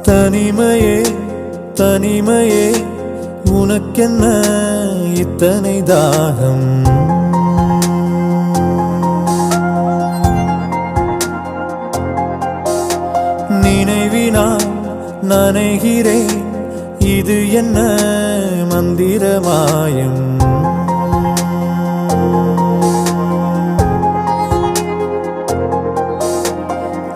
தனிமையே தனிமையே உனக்கென்ன இத்தனை தாகம்? நினைவினால் நனைகிறேன், இது என்ன மந்திரமாயம்?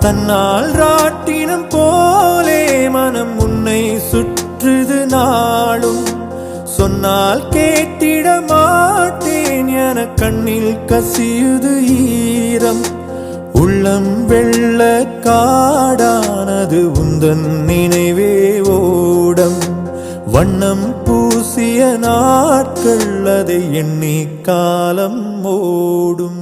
தன்னால் ராட்டினம் போலே மனம் உன்னை சுற்றுது நாளும். சொன்னால் கேட்டிட மாட்டேன் என கண்ணில் கசியுது ஈரம். உள்ளம் வெள்ள காடானது உந்தன் நினைவே ஓடம். வண்ணம் பூசிய நாட்கள் அதை எண்ணி காலம் ஓடும்.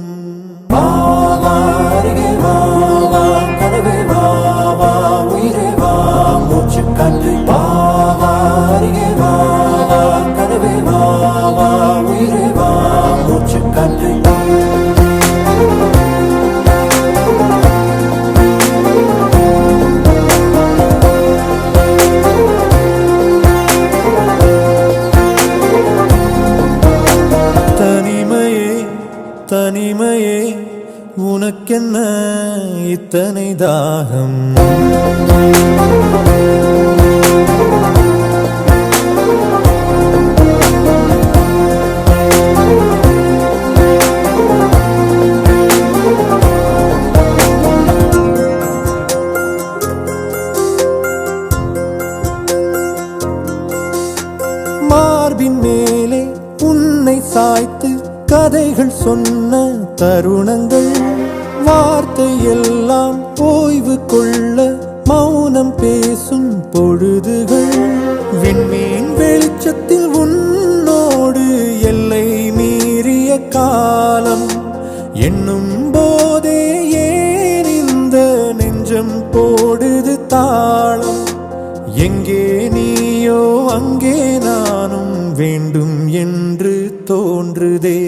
தனிமையே தனிமையே உனக்கென்ன இத்தனை தாகம்? மார்பின் மேலே உன்னை சாய்த்து கதைகள் சொன்ன தருணங்கள். வார்த்தை எல்லாம் ஓய்வு கொள்ள மௌனம் பேசும் பொழுதுகள். விண்மீன் வெளிச்சத்தில் உன்னோடு எல்லை மீறிய காலம். எண்ணும் போதே ஏன் இந்த நெஞ்சம் போடுது தாளம்? எங்கே நீயோ அங்கே நானும் வேண்டும் என்று தோன்றுதே.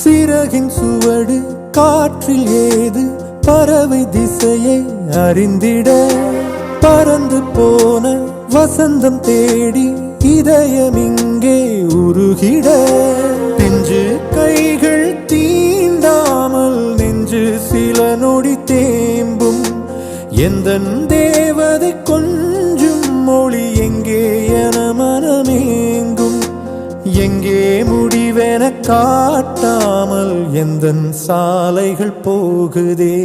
சிறகின் சுவடு காற்றில் ஏது? பறவை திசையை அறிந்திட பறந்து போன வசந்தம் தேடி இதயம் இங்கே உருகிட. நெஞ்சு கைகள் தீண்டாமல் நெஞ்சு சில நொடி தேம்பும். எந்தன் தேவதை கொஞ்சும் மொழி எங்கே என மனமேங்கும். எங்கே முடிவென காட்டாமல் எந்தன் சாலைகள் போகுதே.